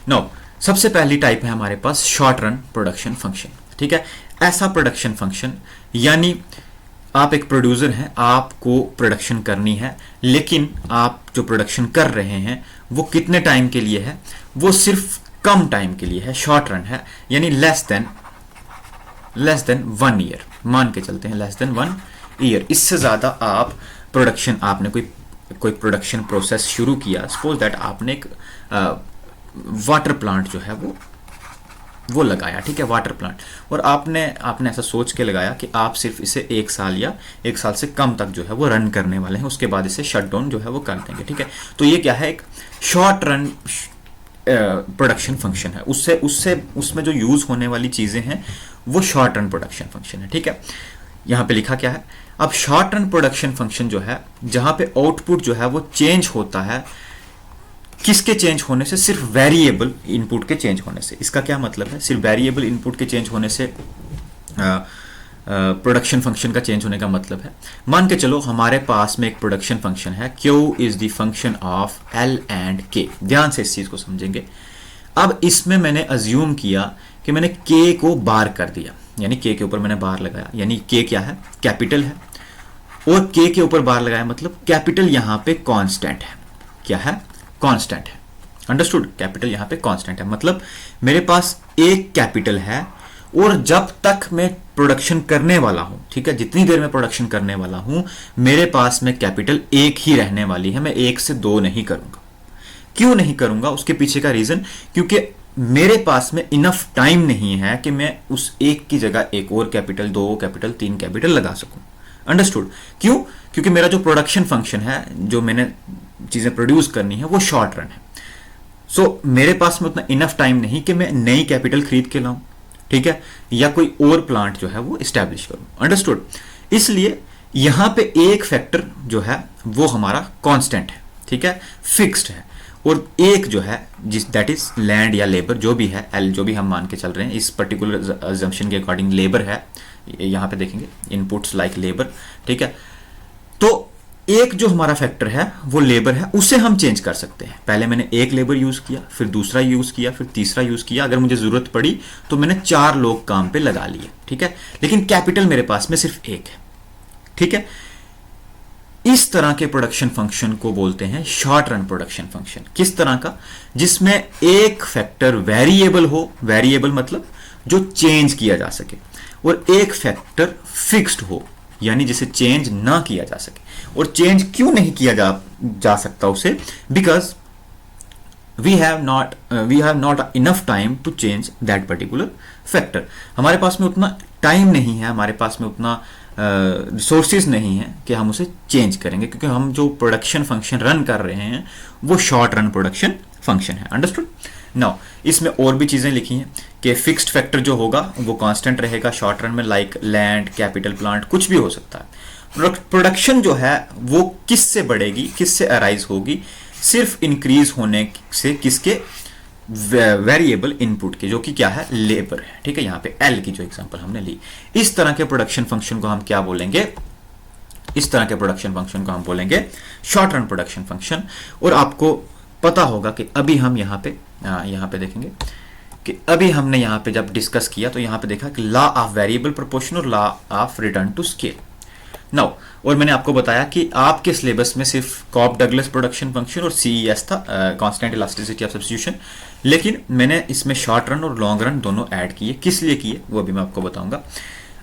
नाउ सबसे पहली टाइप है हमारे पास शॉर्ट रन प्रोडक्शन फंक्शन, ठीक है। ऐसा प्रोडक्शन फंक्शन, यानी आप एक प्रोड्यूसर हैं, आपको प्रोडक्शन करनी है, लेकिन आप जो प्रोडक्शन कर रहे हैं वो कितने टाइम के लिए है, वो सिर्फ कम टाइम के लिए है, शॉर्ट रन है, यानी लेस देन 1 ईयर, मान के चलते हैं लेस देन 1 ईयर। इससे ज्यादा आप प्रोडक्शन, आपने कोई प्रोडक्शन प्रोसेस शुरू किया, सपोज दैट आपने एक वाटर प्लांट जो है वो लगाया, ठीक है, वाटर प्लांट, और आपने ऐसा सोच के लगाया कि आप सिर्फ इसे 1 साल या 1 साल से कम तक जो है वो रन करने वाले हैं, उसके बाद इसे शट डाउन जो है वो कर देंगे, ठीक है। तो ये क्या है, एक शॉर्ट रन प्रोडक्शन फंक्शन है, उससे उससे उसमें जो यूज होने वाली चीजें हैं वो शॉर्ट रन प्रोडक्शन फंक्शन है। ठीक है, यहां पे लिखा क्या है, अब शॉर्ट रन प्रोडक्शन फंक्शन जो है, जहां पे आउटपुट जो है वो चेंज होता है, किसके चेंज होने से? सिर्फ वेरिएबल इनपुट के चेंज होने से। इसका क्या मतलब है? सिर्फ वेरिएबल इनपुट के चेंज होने से प्रोडक्शन फंक्शन का चेंज होने का मतलब है, मान के चलो हमारे पास में एक प्रोडक्शन फंक्शन है, Q is the function of L and K। ध्यान से इस चीज को समझेंगे। अब इसमें मैंने अज्यूम किया कि मैंने K को बार कर दिया, यानी K के ऊपर मैंने बार लगाया, यानी K क्या है? कैपिटल है, और K के ऊपर बार लगाया मतलब कैपिटल यहां पे कांस्टेंट है। क्या है? कांस्टेंट है। अंडरस्टूड? कैपिटल यहां पे कांस्टेंट है, मतलब मेरे पास एक कैपिटल है, और जब तक मैं प्रोडक्शन करने वाला हूं, ठीक है, जितनी देर में प्रोडक्शन करने वाला हूं, मेरे पास में कैपिटल एक ही रहने वाली है, मैं एक से दो नहीं करूंगा। क्यों नहीं करूंगा? उसके पीछे का रीजन, क्योंकि मेरे पास में इनफ टाइम नहीं है कि मैं उस एक की जगह एक और कैपिटल, दो कैपिटल, तीन कैपिटल लगा सकूं। अंडरस्टूड? क्यों? क्योंकि मेरा जो प्रोडक्शन फंक्शन है, जो मैंने चीजें प्रोड्यूस करनी है, वो शॉर्ट रन है। सो मेरे पास में उतना इनफ टाइम नहीं कि मैं नई कैपिटल खरीद के लाऊं, ठीक है, या कोई और प्लांट जो है वो इस्टेब्लिश करूं। अंडरस्टूड? इसलिए यहां पे एक फैक्टर जो है वो हमारा कांस्टेंट है, ठीक है, फिक्स्ड है, और एक जो है जिस दैट इज लैंड या लेबर, जो भी है, एल जो भी हम मान के चल रहे हैं, इस पर्टिकुलर अजम्पशन के अकॉर्डिंग लेबर है, यहां पे देखेंगे इनपुट्स लाइक लेबर, ठीक है। तो एक जो हमारा फैक्टर है वो लेबर है, उसे हम चेंज कर सकते हैं। पहले मैंने एक लेबर यूज किया, फिर दूसरा यूज किया, फिर तीसरा यूज किया, अगर मुझे जरूरत पड़ी तो मैंने 4 लोग काम पे लगा लिए, ठीक है, लेकिन कैपिटल मेरे पास में सिर्फ एक है, ठीक है। इस तरह के प्रोडक्शन फंक्शन को बोलते हैं शॉर्ट रन प्रोडक्शन फंक्शन। किस तरह का? जिसमें एक फैक्टर वेरिएबल हो, वेरिएबल मतलब जो चेंज किया जा सके, और एक फैक्टर फिक्स्ड हो, यानी जिसे चेंज ना किया जा सके। और चेंज क्यों नहीं किया जा सकता उसे? Because we have not enough time to change that particular factor. हमारे पास में उतना टाइम नहीं है, हमारे पास में उतना रिसोर्सेज नहीं है कि हम उसे चेंज करेंगे, क्योंकि हम जो प्रोडक्शन फंक्शन रन कर रहे हैं वो शॉर्ट रन प्रोडक्शन फंक्शन है। अंडरस्टूड? नाउ इसमें और भी चीजें लिखी हैं कि फिक्स्ड फैक्टर जो होगा वो कांस्टेंट रहेगा शॉर्ट रन में, लाइक लैंड, कैपिटल, प्लांट, कुछ भी हो सकता है। प्रोडक्शन जो है वो किससे बढ़ेगी, किससे अराइज होगी? सिर्फ इंक्रीज होने से, किसके? वेरिएबल इनपुट के, जो कि क्या है? लेबर है, ठीक है। यहाँ पे एल की जो एग्जांपल हमने ली, इस तरह के प्रोडक्शन फंक्शन को हम क्या बोलेंगे? इस तरह के प्रोडक्शन फंक्शन को हम बोलेंगे शॉर्ट रन प्रोडक्शन फंक्शन। और आपको पता होगा कि अभी हम यहाँ पे देखेंगे कि अभी हमने यहाँ पे जब डिस्कस किया तो यहाँ पे देखा कि लॉ ऑफ वेरिएबल प्रोपोर्शन और law of return to scale. Now, और मैंने आपको बताया कि आपके सिलेबस में सिर्फ कॉप डगलस प्रोडक्शन फंक्शन और CES था, कांस्टेंट इलास्टिसिटी ऑफ सब्स्टिट्यूशन, लेकिन मैंने इसमें शॉर्ट रन और लॉन्ग रन दोनों ऐड किए। किस लिए किए वो भी मैं आपको बताऊंगा।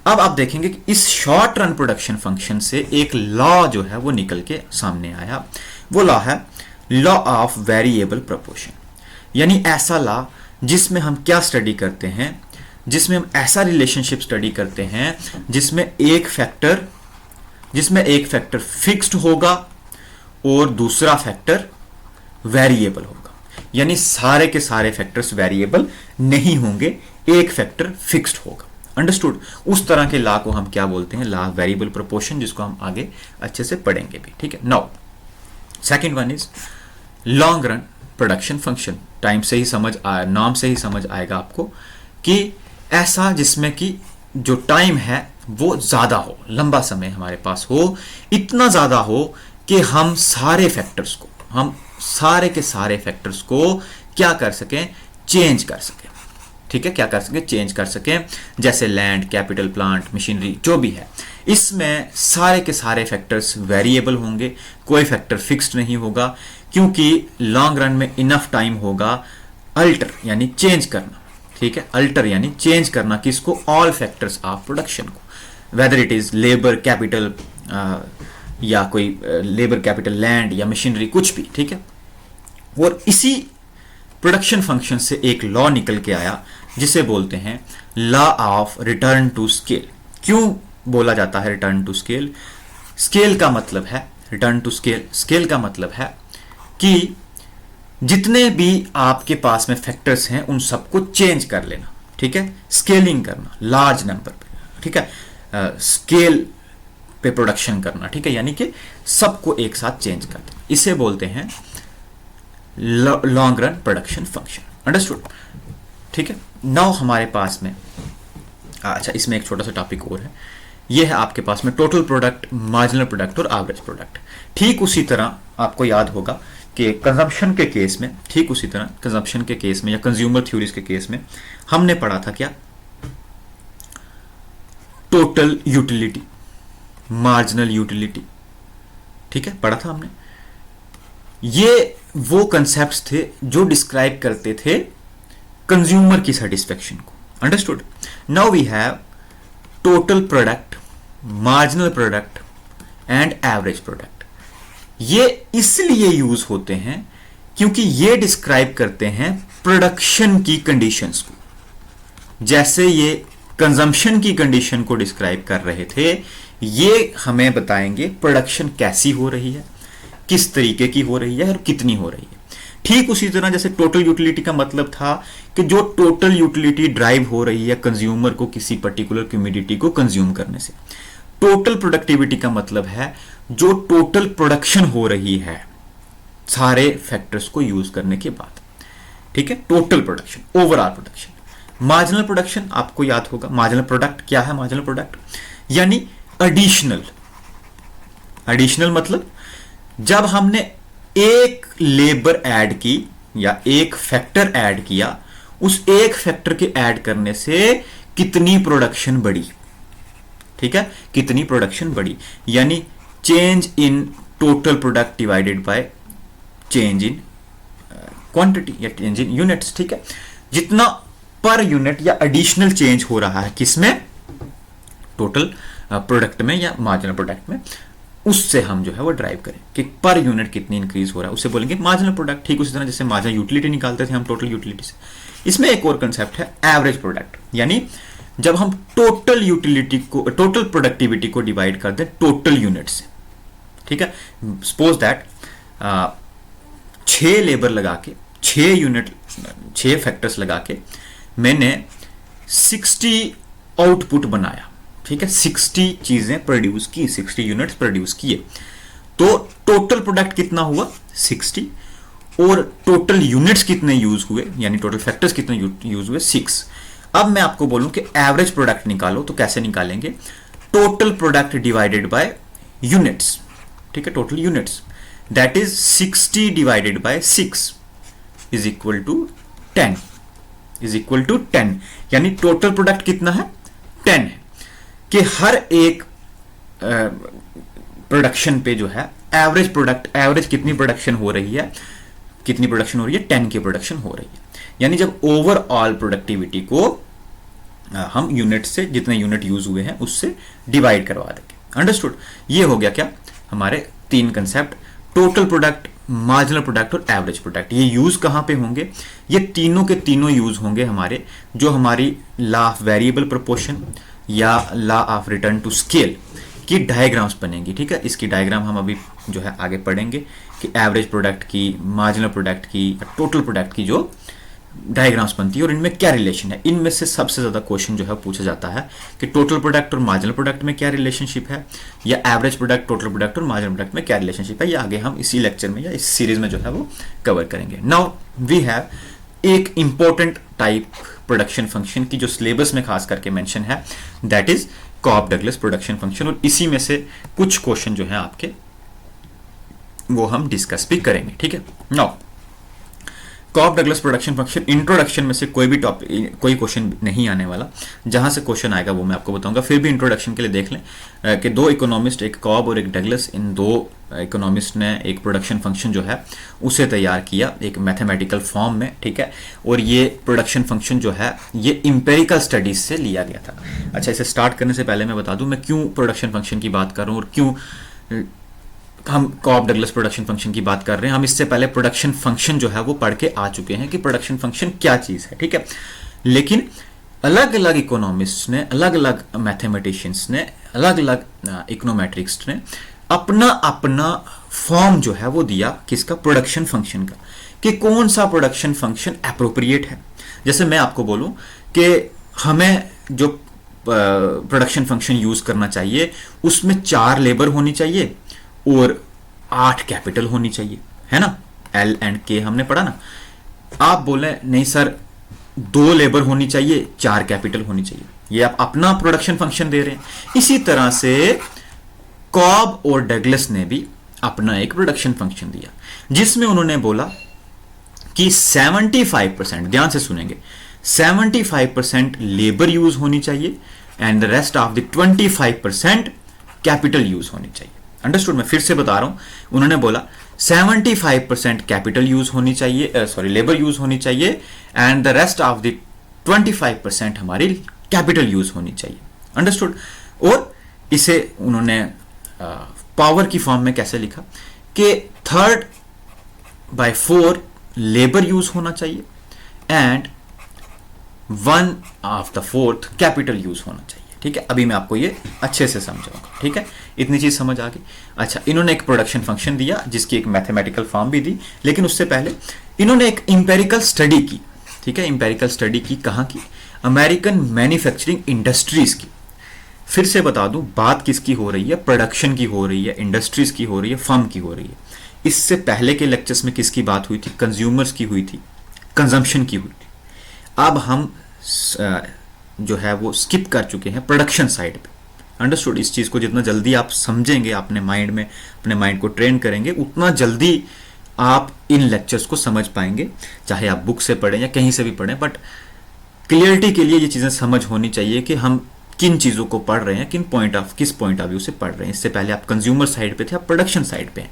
अब आप देखेंगे कि इस शॉर्ट रन प्रोडक्शन फंक्शन से एक लॉ जो है वो निकल के सामने आया। वो लॉ है लॉ ऑफ वेरिएबल प्रोपोर्शन, यानी ऐसा लॉ जिसमें हम क्या स्टडी करते हैं, जिसमें हम ऐसा रिलेशनशिप स्टडी करते हैं जिसमें एक फैक्टर फिक्स्ड होगा और दूसरा फैक्टर वेरिएबल होगा, यानी सारे के सारे फैक्टर्स वेरिएबल नहीं होंगे, एक फैक्टर फिक्स्ड होगा। अंडरस्टूड? उस तरह के लॉ को हम क्या बोलते हैं? लॉ ऑफ वेरिएबल प्रोपोर्शन, जिसको हम आगे अच्छे से पढ़ेंगे भी, ठीक है। Now second one is long run production function. नाम से ही समझ आएगा आपको कि ऐसा जिसमें कि जो टाइम है वो ज्यादा हो, लंबा समय हमारे पास हो, इतना ज्यादा हो कि हम सारे के सारे फैक्टर्स को क्या कर सकें? चेंज कर सकें, ठीक है। क्या कर सकें? चेंज कर सकें। जैसे लैंड, कैपिटल, प्लांट, मशीनरी, जो भी है, इसमें सारे के सारे फैक्टर्स वेरिएबल होंगे, कोई फैक्टर फिक्स्ड नहीं होगा, क्योंकि लॉन्ग रन में इनफ टाइम होगा अल्टर यानी चेंज करना, ठीक है। अल्टर यानी चेंज करना किसको? ऑल फैक्टर्स ऑफ प्रोडक्शन को, whether it is labour, capital, या कोई लेबर, कैपिटल, लैंड या मशीनरी, कुछ भी, ठीक है। और इसी प्रोडक्शन फंक्शन से एक लॉ निकल के आया जिसे बोलते हैं law of return to scale. क्यों बोला जाता है रिटर्न टू स्केल? स्केल का मतलब है, रिटर्न टू स्केल, स्केल का मतलब है कि जितने भी आपके पास में फैक्टर्स हैं उन सबको चेंज कर लेना, ठीक है, स्केलिंग करना लार्ज नंबर पे, ठीक है, स्केल पे प्रोडक्शन करना, ठीक है, यानी कि सबको एक साथ चेंज कर देना, इसे बोलते हैं long run production function. Understood? ठीक है। नाउ हमारे पास में अच्छा, इसमें एक छोटा सा टॉपिक और है, ये है आपके पास में टोटल प्रोडक्ट, मार्जिनल प्रोडक्ट और एवरेज प्रोडक्ट। ठीक उसी तरह आपको याद होगा कि कंजम्पशन के केस में, ठीक उसी तरह कंजम्पशन के केस में या कंज्यूमर थ्योरीज के केस में हमने पढ़ा था क्या, टोटल यूटिलिटी, मार्जिनल यूटिलिटी, ठीक है, पढ़ा था हमने। ये वो कंसेप्ट्स थे जो डिस्क्राइब करते थे कंज्यूमर की सेटिस्फेक्शन को। Understood? Now we have total product, marginal product and average product. ये इसलिए यूज होते हैं क्योंकि ये डिस्क्राइब करते हैं प्रोडक्शन की कंडीशंस को। जैसे ये कंजम्पशन की कंडीशन को डिस्क्राइब कर रहे थे, ये हमें बताएंगे प्रोडक्शन कैसी हो रही है, किस तरीके की हो रही है और कितनी हो रही है। ठीक उसी तरह जैसे टोटल यूटिलिटी का मतलब था कि जो टोटल यूटिलिटी ड्राइव हो रही है कंज्यूमर को किसी पर्टिकुलर कम्युनिटी को कंज्यूम करने से। टोटल प्रोडक्टिविटी का मतलब है जो टोटल प्रोडक्शन हो रही है सारे फैक्टर्स को यूज करने के बाद, ठीक है, total production, overall production. Marginal production आपको याद होगा, मार्जिनल प्रोडक्ट क्या है? मार्जिनल प्रोडक्ट यानी एडिशनल। एडिशनल मतलब जब हमने एक लेबर ऐड की या एक फैक्टर ऐड किया, उस एक फैक्टर के ऐड करने से कितनी प्रोडक्शन बढ़ी, ठीक है, कितनी प्रोडक्शन बढ़ी, यानी change in total product divided by change in quantity या चेंज इन यूनिट्स, ठीक है। जितना पर यूनिट या एडिशनल चेंज हो रहा है किसमें? टोटल प्रोडक्ट में या मार्जिनल प्रोडक्ट में, उससे हम जो है वो ड्राइव करें कि पर यूनिट कितनी इंक्रीज हो रहा है, उससे बोलेंगे मार्जिनल प्रोडक्ट। ठीक उसी तरह जैसे मार्जिनल यूटिलिटी निकालते थे हम टोटल यूटिलिटी से। इसमें एक और कंसेप्ट है एवरेज प्रोडक्ट, यानी जब हम टोटल यूटिलिटी को, टोटल प्रोडक्टिविटी को डिवाइड कर दें टोटल यूनिट से, ठीक है। सपोज दैट 6 लेबर लगा के, 6 यूनिट, 6 फैक्टर्स लगा के मैंने 60 आउटपुट बनाया, ठीक है, 60 चीजें प्रोड्यूस की, 60 यूनिट्स प्रोड्यूस किए, तो टोटल प्रोडक्ट कितना हुआ? 60, और टोटल यूनिट्स कितने यूज हुए, यानी टोटल फैक्टर्स कितने यूज हुए? 6। अब मैं आपको बोलूं कि एवरेज प्रोडक्ट निकालो, तो कैसे निकालेंगे? Total product divided by units, ठीक है, total units, that is 60 divided by 6 is equal to 10, is equal to 10, यानी टोटल प्रोडक्ट कितना है? 10 है। कि हर एक प्रोडक्शन पे जो है एवरेज प्रोडक्ट, एवरेज कितनी प्रोडक्शन हो रही है, कितनी प्रोडक्शन हो रही है? 10 की प्रोडक्शन हो रही है। यानी जब ओवरऑल प्रोडक्टिविटी को हम यूनिट से, जितने यूनिट यूज हुए हैं उससे डिवाइड करवा देंगे। अंडरस्टूड? ये हो गया क्या हमारे 3 concept, total product, marginal product और एवरेज प्रोडक्ट। ये यूज कहां पे होंगे? ये तीनों के तीनों यूज होंगे हमारे, जो हमारी लॉ ऑफ वेरिएबल प्रोपोर्शन या law of return to scale की डायग्राम्स बनेंगी, ठीक है। इसकी डायग्राम हम अभी जो है आगे पढ़ेंगे कि एवरेज प्रोडक्ट की, मार्जिनल प्रोडक्ट की, टोटल प्रोडक्ट की जो डायग्राम्स बनती है और इनमें क्या रिलेशन है। इनमें से सबसे ज्यादा क्वेश्चन जो है पूछा जाता है कि टोटल प्रोडक्ट और मार्जिनल प्रोडक्ट में क्या रिलेशनशिप है, या एवरेज प्रोडक्ट, टोटल प्रोडक्ट और मार्जिनल प्रोडक्ट में क्या रिलेशनशिप है। ये आगे हम इसी लेक्चर में या इस सीरीज में जो है वो कवर करेंगे। नाउ वी हैव एक इंपॉर्टेंट टाइप प्रोडक्शन फंक्शन की जो सिलेबस में खास करके मेंशन है, that is Cobb Douglas production function, और इसी में से कुछ क्वेश्चन जो है आपके वो हम डिस्कस भी करेंगे, ठीक है। Now Cobb Douglas production function, introduction में से कोई भी टॉपिक, कोई क्वेश्चन नहीं आने वाला, जहां से क्वेश्चन आएगा वो मैं आपको बताऊंगा। फिर भी इंट्रोडक्शन के लिए देख लें कि 2 इकोनॉमिस्ट, एक कॉब और एक डगलस, इन 2 इकोनॉमिस्ट ने एक प्रोडक्शन फंक्शन जो है उसे तैयार किया एक मैथमेटिकल फॉर्म में, ठीक है। और ये प्रोडक्शन फंक्शन जो है ये इंपेरिकल स्टडीज से लिया गया था। अच्छा, इसे स्टार्ट करने से पहले मैं बता दूं मैं क्यों प्रोडक्शन फंक्शन की बात कर रहा हूं और क्यों हम कॉप डगलस प्रोडक्शन फंक्शन की बात कर रहे हैं। हम इससे पहले प्रोडक्शन फंक्शन जो है वो पढ़ के आ चुके हैं कि प्रोडक्शन फंक्शन क्या चीज है, ठीक है। लेकिन अलग अलग इकोनॉमिस्ट ने, अलग अलग मैथमेटिशियंस ने, अलग अलग इकोनोमेट्रिक्स ने अपना अपना फॉर्म जो है वो दिया किसका, प्रोडक्शन फंक्शन का, कि कौन सा प्रोडक्शन फंक्शन एप्रोप्रिएट है। जैसे मैं आपको बोलूं कि हमें जो प्रोडक्शन फंक्शन यूज करना चाहिए उसमें 4 लेबर होनी चाहिए और 8 कैपिटल होनी चाहिए, है ना, एल एंड के हमने पढ़ा ना। आप बोले नहीं सर 2 लेबर होनी चाहिए, 4 कैपिटल होनी चाहिए, ये आप अपना प्रोडक्शन फंक्शन दे रहे हैं। इसी तरह से कॉब और डगलस ने भी अपना एक प्रोडक्शन फंक्शन दिया जिसमें उन्होंने बोला कि 75%, ध्यान से सुनेंगे, 75% लेबर यूज होनी चाहिए and the rest of the 25% capital use होनी चाहिए। अंडरस्टूड? मैं फिर से बता रहा हूं, उन्होंने बोला 75% कैपिटल यूज होनी चाहिए, सॉरी लेबर यूज होनी चाहिए and the rest of the 25% हमारी कैपिटल यूज होनी चाहिए। अंडरस्टूड? और इसे उन्होंने पावर की फॉर्म में कैसे लिखा कि 3/4 लेबर यूज होना चाहिए एंड 1/4 कैपिटल यूज होना चाहिए। ठीक है, अभी मैं आपको ये अच्छे से समझाऊंगा। ठीक है, इतनी चीज समझ आ गई। अच्छा, इन्होंने एक प्रोडक्शन फंक्शन दिया जिसकी एक मैथमेटिकल फॉर्म भी दी, लेकिन उससे पहले इन्होंने एक इंपेरिकल स्टडी की। ठीक है, इंपेरिकल स्टडी की, कहां की? अमेरिकन मैन्युफैक्चरिंग इंडस्ट्रीज की। फिर से बता दूं, बात किसकी हो रही है? प्रोडक्शन की हो रही है, इंडस्ट्रीज की हो रही है, फर्म की हो रही है। इससे पहले के लेक्चर्स में किसकी बात हुई थी? कंज्यूमर्स की हुई थी, कंजम्पशन की हुई थी। अब हम जो है वो स्किप कर चुके हैं प्रोडक्शन साइड पे। अंडरस्टूड? इस चीज को जितना जल्दी आप समझेंगे, अपने माइंड में अपने माइंड को ट्रेन करेंगे, उतना जल्दी आप इन लेक्चर्स को समझ पाएंगे, चाहे आप बुक से पढ़ें या कहीं से भी पढ़ें। बट क्लियरिटी के लिए ये चीजें समझ होनी चाहिए कि हम किन चीजों को पढ़ रहे हैं, किस पॉइंट ऑफ व्यू से पढ़ रहे हैं। इससे पहले आप कंज्यूमर साइड पे थे, आप प्रोडक्शन साइड पे हैं।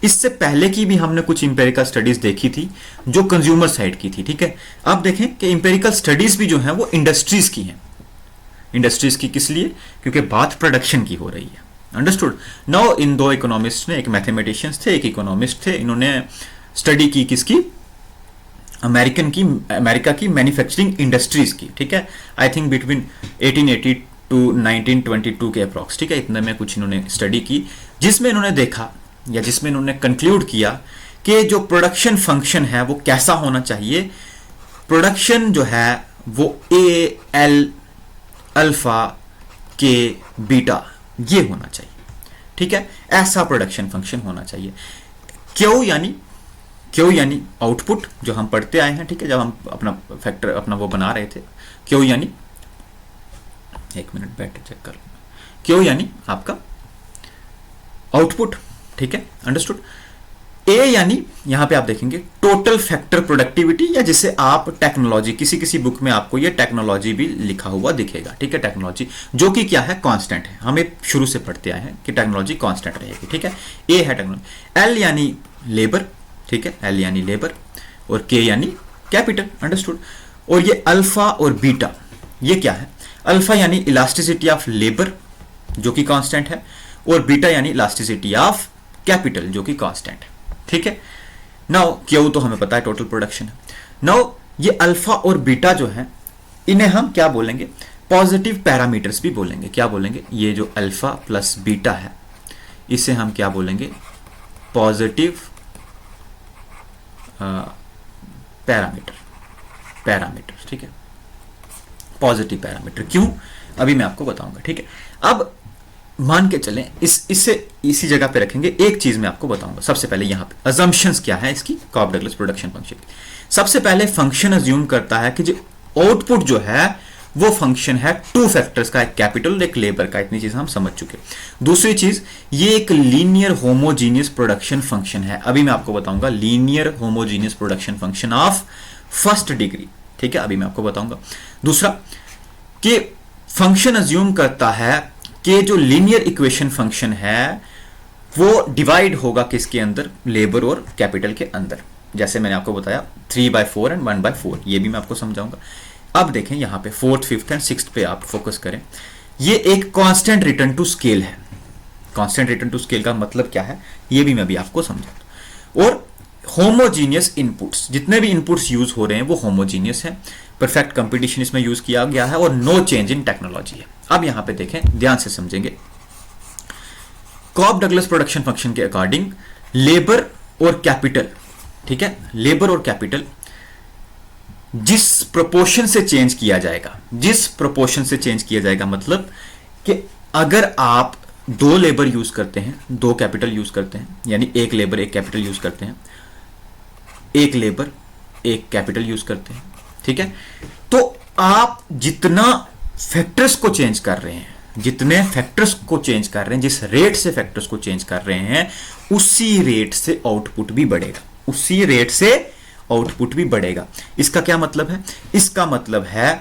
इससे पहले की भी हमने कुछ इंपेरिकल स्टडीज देखी थी जो कंज्यूमर साइड की थी। ठीक है, अब देखें कि इंपेरिकल स्टडीज भी जो है वो इंडस्ट्रीज की हैं। इंडस्ट्रीज की किस लिए? क्योंकि बात प्रोडक्शन की हो रही है। अंडरस्टूड? नाउ इन 2 इकोनॉमिस्ट ने, एक मैथमेटिशियंस थे, एक इकोनॉमिस्ट थे, इन्होंने स्टडी की किसकी? अमेरिका की मैन्युफैक्चरिंग इंडस्ट्रीज की। ठीक है, आई थिंक बिटवीन 1880 टू 1922 के अप्रॉक्स। ठीक है, इतने में कुछ इन्होंने स्टडी की जिसमें इन्होंने देखा या जिसमें इन्होंने कंक्लूड किया कि जो प्रोडक्शन फंक्शन है वो कैसा होना चाहिए। प्रोडक्शन जो है वो ए एल अल्फा के बीटा ये होना चाहिए। ठीक है, ऐसा प्रोडक्शन फंक्शन होना चाहिए। क्यों यानी आउटपुट, जो हम पढ़ते आए हैं। ठीक है, जब हम अपना फैक्टर अपना वो बना रहे थे, क्यों यानी, एक मिनट बैठ के चेक कर लो, क्यों यानी आपका आउटपुट। ठीक है, अंडरस्टूड? ए यानी यहां पे आप देखेंगे टोटल फैक्टर प्रोडक्टिविटी, या जिसे आप टेक्नोलॉजी, किसी बुक में आपको ये टेक्नोलॉजी भी लिखा हुआ दिखेगा। ठीक है, टेक्नोलॉजी जो कि क्या है? कांस्टेंट है। हम एक शुरू से पढ़ते आए हैं कि टेक्नोलॉजी कांस्टेंट रहेगी। ठीक है, ए है टेक्नोलॉजी। एल यानी लेबर। ठीक है, एल यानी लेबर और के यानी कैपिटल। अंडरस्टूड? और ये अल्फा और बीटा, ये क्या है? अल्फा यानी इलास्टिसिटी ऑफ लेबर जो कि कांस्टेंट है, और बीटा यानी इलास्टिसिटी ऑफ कैपिटल जो कि कांस्टेंट है। ठीक है, नाउ क्यू तो हमें पता है टोटल प्रोडक्शन है। नाउ ये अल्फा और बीटा जो है इन्हें हम क्या बोलेंगे? पॉजिटिव पैरामीटर्स भी बोलेंगे। क्या बोलेंगे? ये जो अल्फा प्लस बीटा है इसे हम क्या बोलेंगे? Positive parameter. ठीक है, पॉजिटिव पैरामीटर। क्यों? अभी मैं आपको बताऊंगा। ठीक है, अब मान के चलें, इसी जगह पे रखेंगे। एक चीज मैं आपको बताऊंगा। सबसे पहले यहां पे अजम्पशंस क्या है इसकी, कॉब डगलस प्रोडक्शन फंक्शन की। सबसे पहले फंक्शन अज्यूम करता है कि जो आउटपुट जो है वो फंक्शन है 2 फैक्टर्स का, एक कैपिटल और एक लेबर का। इतनी चीज हम समझ चुके। दूसरी चीज, ये एक लीनियर होमोजीनियस प्रोडक्शन फंक्शन है। अभी मैं आपको बताऊंगा linear homogeneous production function of first degree. ठीक है, अभी मैं आपको बताऊंगा। दूसरा कि फंक्शन अज्यूम करता है कि जो लीनियर इक्वेशन फंक्शन है वो डिवाइड होगा किसके अंदर? लेबर और कैपिटल के अंदर। जैसे मैंने आपको बताया 3/4 एंड 1/4, ये भी मैं आपको समझाऊंगा। अब देखें यहां पे 4th, 5th एंड 6th पे आप फोकस करें। ये एक कांस्टेंट रिटर्न टू स्केल है। कांस्टेंट रिटर्न टू स्केल का मतलब क्या है ये भी मैं भी आपको समझाऊंगा। और होमोजीनियस इनपुट्स, जितने भी इनपुट्स यूज हो रहे हैं वो होमोजीनियस है, परफेक्ट कंपटीशन इसमें यूज किया गया है और नो चेंज इन टेक्नोलॉजी है। अब यहां पे देखें, ध्यान से समझेंगे। कॉब डगलस प्रोडक्शन फंक्शन के अकॉर्डिंग लेबर और कैपिटल, ठीक है, लेबर और कैपिटल जिस प्रोपोर्शन से चेंज किया जाएगा, जिस प्रोपोर्शन से चेंज किया जाएगा, मतलब कि अगर आप 2 लेबर यूज करते हैं, 2 कैपिटल यूज करते हैं, यानी 1 लेबर 1 कैपिटल यूज करते हैं, 1 लेबर 1 कैपिटल यूज करते हैं, ठीक है, तो आप जितना फैक्टर्स को चेंज कर रहे हैं, जितने फैक्टर्स को चेंज कर रहे हैं, जिस रेट से फैक्टर्स को चेंज कर रहे हैं, उसी रेट से आउटपुट भी बढ़ेगा, उसी रेट से आउटपुट भी बढ़ेगा। इसका क्या मतलब है? इसका मतलब है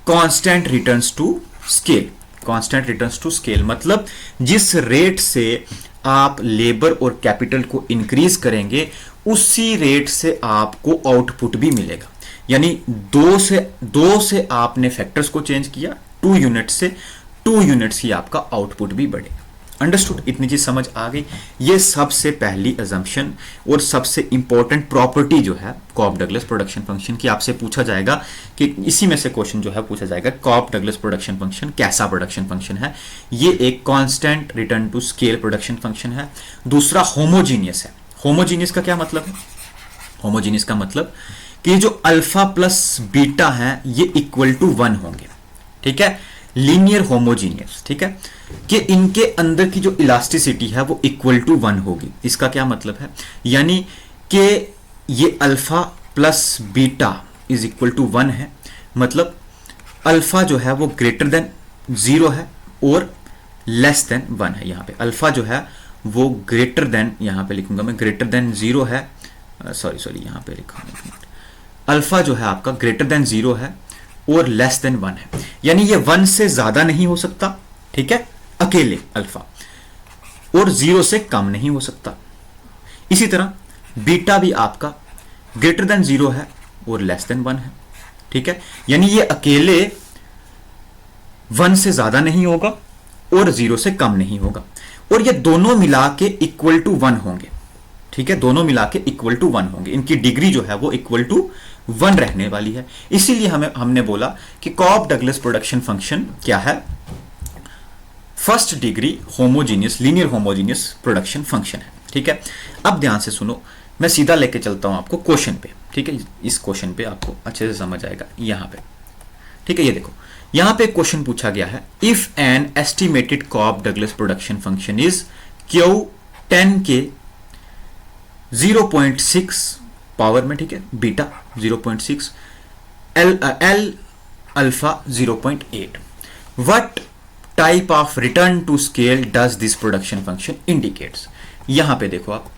constant returns to scale. Constant returns to scale मतलब जिस रेट से आप लेबर और कैपिटल को इंक्रीज करेंगे, उसी रेट से आपको आउटपुट भी मिलेगा। यानी 2 से आपने फैक्टर्स को चेंज किया, 2 यूनिट से 2 यूनिट्स ही आपका आउटपुट भी बढ़ेगा। अंडरस्टूड? इतनी चीज समझ आ गई। ये सबसे पहली अजम्पशन और सबसे इंपॉर्टेंट प्रॉपर्टी जो है कॉब डगलस प्रोडक्शन फंक्शन की, आपसे पूछा जाएगा कि इसी में से क्वेश्चन जो है पूछा जाएगा, कॉब डगलस प्रोडक्शन फंक्शन कैसा प्रोडक्शन फंक्शन है? ये एक constant return to scale production function है। दूसरा होमोजीनियस है। होमोजीनियस का क्या मतलब है? होमोजीनियस का मतलब कि जो अल्फा प्लस बीटा है ये इक्वल टू 1 होंगे, ठीक है, लीनियर होमोजीनियस, ठीक है, कि इनके अंदर की जो इलास्टिसिटी है वो इक्वल टू 1 होगी। इसका क्या मतलब है? यानी कि ये alpha plus beta is equal to 1 है, मतलब अल्फा जो है वो ग्रेटर देन 0 है और लेस देन 1 है। यहां पे अल्फा जो है वो ग्रेटर देन, यहां पे लिखूंगा मैं, ग्रेटर देन 0 है, सॉरी यहां पे लिखा हूं, अल्फा जो है आपका ग्रेटर देन 0 है और लेस देन 1 है। यानी ये 1 से ज्यादा नहीं हो सकता, ठीक है, अकेले अल्फा, और 0 से कम नहीं हो सकता। इसी तरह बीटा भी आपका ग्रेटर देन 0 है और लेस देन 1 है, ठीक है, यानी ये अकेले 1 से ज्यादा नहीं होगा और 0 से कम नहीं होगा, और ये दोनों मिला के इक्वल टू 1 होंगे, ठीक है, दोनों मिला के इक्वल टू 1 होंगे। इनकी डिग्री जो है वो इक्वल टू 1 रहने वाली है। इसीलिए हमने बोला कि कॉब डगलस प्रोडक्शन फंक्शन क्या है? First degree homogeneous, linear homogeneous production function है, ठीक है। अब ध्यान से सुनो, मैं सीधा लेके चलता हूं आपको क्वेश्चन पे, ठीक है, इस क्वेश्चन पे आपको अच्छे से समझ आएगा यहां पे, ठीक है। ये देखो, यहां पे क्वेश्चन पूछा गया है, if an estimated Cobb Douglas production function is Q10 के 0.6 पावर में, ठीक है, beta 0.6, L alpha 0.8, what type of return to scale does this production function indicates. यहां पे देखो आप,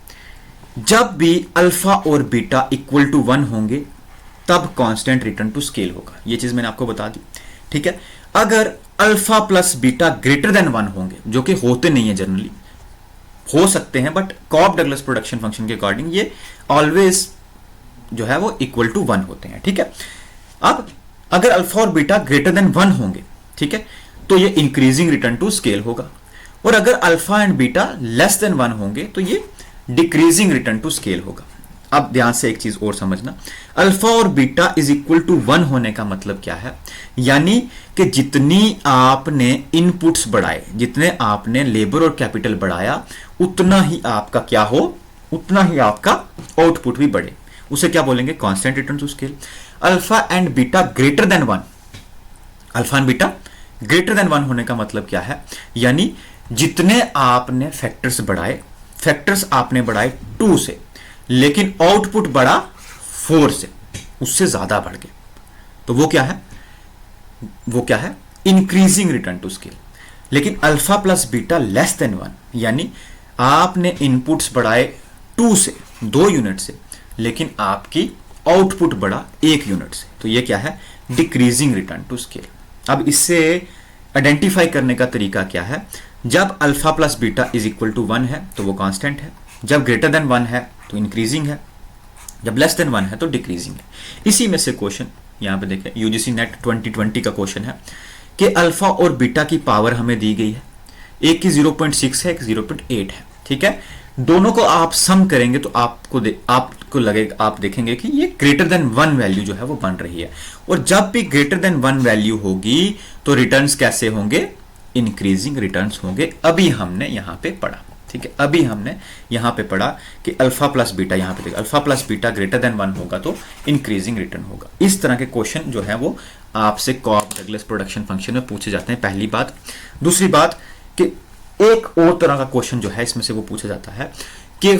जब भी अल्फा और बीटा इक्वल टू 1 होंगे तब कांस्टेंट रिटर्न टू स्केल होगा। ये चीज मैंने आपको बता दी, ठीक है। अगर alpha plus beta greater than 1 होंगे, जो कि होते नहीं है, जनरली हो सकते हैं, but Cobb Douglas production function के अकॉर्डिंग ये ऑलवेज जो है वो इक्वल टू 1 होते हैं, ठीक है। अब अगर अल्फा और बीटा ग्रेटर देन 1 होंगे, ठीक है, तो ये इंक्रीजिंग रिटर्न टू स्केल होगा, और अगर alpha and beta less than 1 होंगे तो ये डिक्रीजिंग रिटर्न टू स्केल होगा। अब ध्यान से एक चीज और समझना, अल्फा और बीटा इज इक्वल टू 1 होने का मतलब क्या है? यानी कि जितनी आपने इनपुट्स बढ़ाए, जितने आपने लेबर और कैपिटल बढ़ाया, उतना ही आपका क्या हो, उतना ही आपका आउटपुट भी बढ़े। उसे क्या बोलेंगे? Constant return to scale. Alpha and beta greater than 1, alpha and beta greater than 1 होने का मतलब क्या है? यानी जितने आपने फैक्टर्स बढ़ाए, फैक्टर्स आपने बढ़ाए 2 से, लेकिन आउटपुट बढ़ा 4 से, उससे ज्यादा बढ़ गए, तो वो क्या है? वो क्या है? Increasing return to scale. लेकिन alpha plus beta less than 1, यानी आपने इनपुट्स बढ़ाए 2 से, 2 यूनिट से, लेकिन आपकी आउटपुट बढ़ा 1 यूनिट से, तो ये क्या है? Decreasing return to scale. अब इससे आइडेंटिफाई करने का तरीका क्या है? जब alpha plus beta is equal to 1 है तो वो कांस्टेंट है, जब ग्रेटर देन 1 है तो इंक्रीजिंग है, जब लेस देन 1 है तो डिक्रीजिंग है। इसी में से क्वेश्चन यहां पे देखें, यूजीसी नेट 2020 का क्वेश्चन है कि अल्फा और बीटा की पावर हमें दी गई है, एक की 0.6 है, एक 0.8 है, ठीक है। दोनों को आप सम करेंगे तो आपको लगेगा, आप देखेंगे कि ये ग्रेटर देन 1 वैल्यू जो है वो बन रही है। और जब भी ग्रेटर देन 1 वैल्यू होगी तो रिटर्न्स कैसे होंगे, इंक्रीजिंग रिटर्न्स होंगे। अभी हमने यहां पे पढ़ा, ठीक है, अभी हमने यहां पे पढ़ा कि अल्फा प्लस बीटा, यहां पे देखिए alpha plus beta greater than 1 होगा तो इंक्रीजिंग रिटर्न होगा। इस तरह के क्वेश्चन जो है वो आपसे कॉब डगलस प्रोडक्शन फंक्शन में पूछे जाते हैं, पहली बात। दूसरी बात कि एक और तरह का क्वेश्चन जो है इसमें से वो पूछा जाता है कि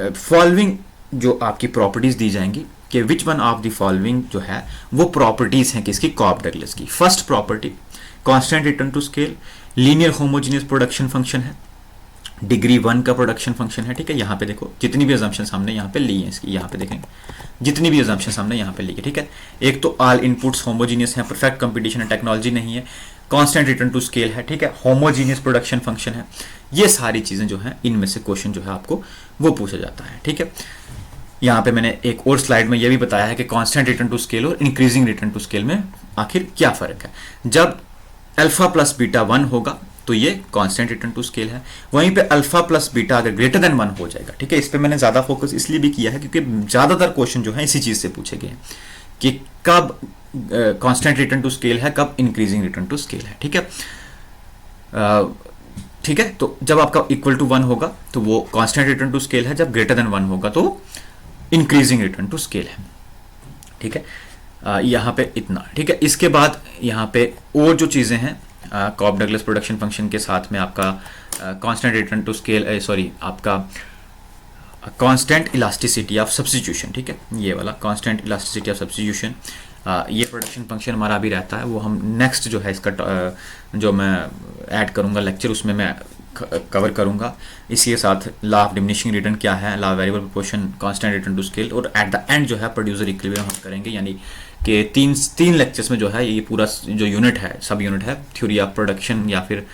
फॉलोइंग जो आपकी प्रॉपर्टीज दी जाएंगी कि which one of the following जो है वो प्रॉपर्टीज हैं किसकी, कॉब डगलस की। First property constant return to scale, linear homogeneous production function है, डिग्री 1 का प्रोडक्शन फंक्शन है, ठीक है। यहाँ पे देखो जितनी भी अजम्पशन हमने यहाँ पे ली है इसकी, यहाँ पे देखेंगे जितनी भी अजम्पशन हमने यहाँ पे ली है, ठीक है। एक तो ऑल इनपुट्स होमोजीनियस है, परफेक्ट कंपटीशन है, टेक्नोलॉजी नहीं है, कांस्टेंट रिटर्न टू स्केल है, ठीक है, होमोजीनियस प्रोडक्शन फंक्शन है। ये सारी चीजें जो है इनमें से क्वेश्चन जो है आपको वो पूछा जाता है, ठीक है। यहाँ पे मैंने एक और स्लाइड में ये भी बताया है कि कांस्टेंट रिटर्न टू स्केल और इंक्रीजिंग रिटर्न टू स्केल में आखिर क्या फर्क है। जब अल्फा प्लस बीटा 1 होगा तो ये कांस्टेंट रिटर्न टू स्केल है, वहीं पे अल्फा प्लस बीटा अगर ग्रेटर देन 1 हो जाएगा, ठीक है। इस पे मैंने ज्यादा फोकस इसलिए भी किया है क्योंकि ज्यादातर क्वेश्चन जो है इसी चीज से पूछे गए हैं कि कब कांस्टेंट रिटर्न टू स्केल है, कब इंक्रीजिंग रिटर्न टू स्केल है, ठीक है। ठीक है, तो जब आपका इक्वल टू 1 होगा तो वो कांस्टेंट रिटर्न टू स्केल है, जब ग्रेटर देन 1 होगा तो इंक्रीजिंग रिटर्न टू स्केल है, ठीक है। यहाँ पे इतना, ठीक है। इसके बाद यहाँ पे और जो चीजें हैं कॉब डगलस प्रोडक्शन फंक्शन के साथ में आपका constant return to scale, sorry आपका कांस्टेंट इलास्टिसिटी ऑफ सब्स्टिट्यूशन, ठीक है, ये वाला कांस्टेंट इलास्टिसिटी ऑफ सब्स्टिट्यूशन, ये प्रोडक्शन फंक्शन हमारा अभी रहता है, वो हम नेक्स्ट जो है इसका जो मैं ऐड करूँगा लेक्चर उसमें मैं कवर करूँगा। इसी के साथ लॉ ऑफ डिमिनिशिंग रिटर्न क्या है, law variable proportion, constant return to scale, और एट द एंड जो है प्रोड्यूसर इक्विलिब्रियम हम करेंगे। यानी कि तीन लेक्चर्स में जो है ये पूरा जो यूनिट है, सब यूनिट है, थ्योरी ऑफ प्रोडक्शन या फिर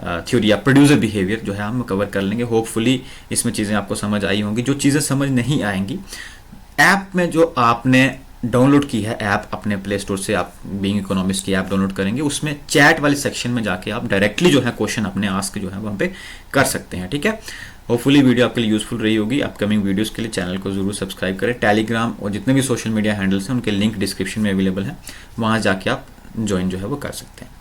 थ्योरी ऑफ प्रोड्यूसर बिहेवियर जो है हम कवर कर लेंगे। होपफुली इसमें चीज़ें आपको समझ आई होंगी। जो चीज़ें समझ नहीं आएंगी, ऐप में जो आपने डाउनलोड की है ऐप अपने प्ले स्टोर से, आप बीइंग इकोनॉमिस्ट की ऐप डाउनलोड करेंगे, उसमें चैट वाले सेक्शन में जाके आप डायरेक्टली जो है क्वेश्चन अपने आस्क जो है वहाँ पे कर सकते हैं, ठीक है। होपफुली वीडियो आपके लिए यूजफुल रही होगी। अपकमिंग वीडियोस के लिए चैनल को जरूर सब्सक्राइब करें। टेलीग्राम और जितने भी सोशल मीडिया हैंडल्स हैं उनके लिंक डिस्क्रिप्शन में अवेलेबल हैं, वहाँ जाके आप ज्वाइन जो है वो कर सकते हैं।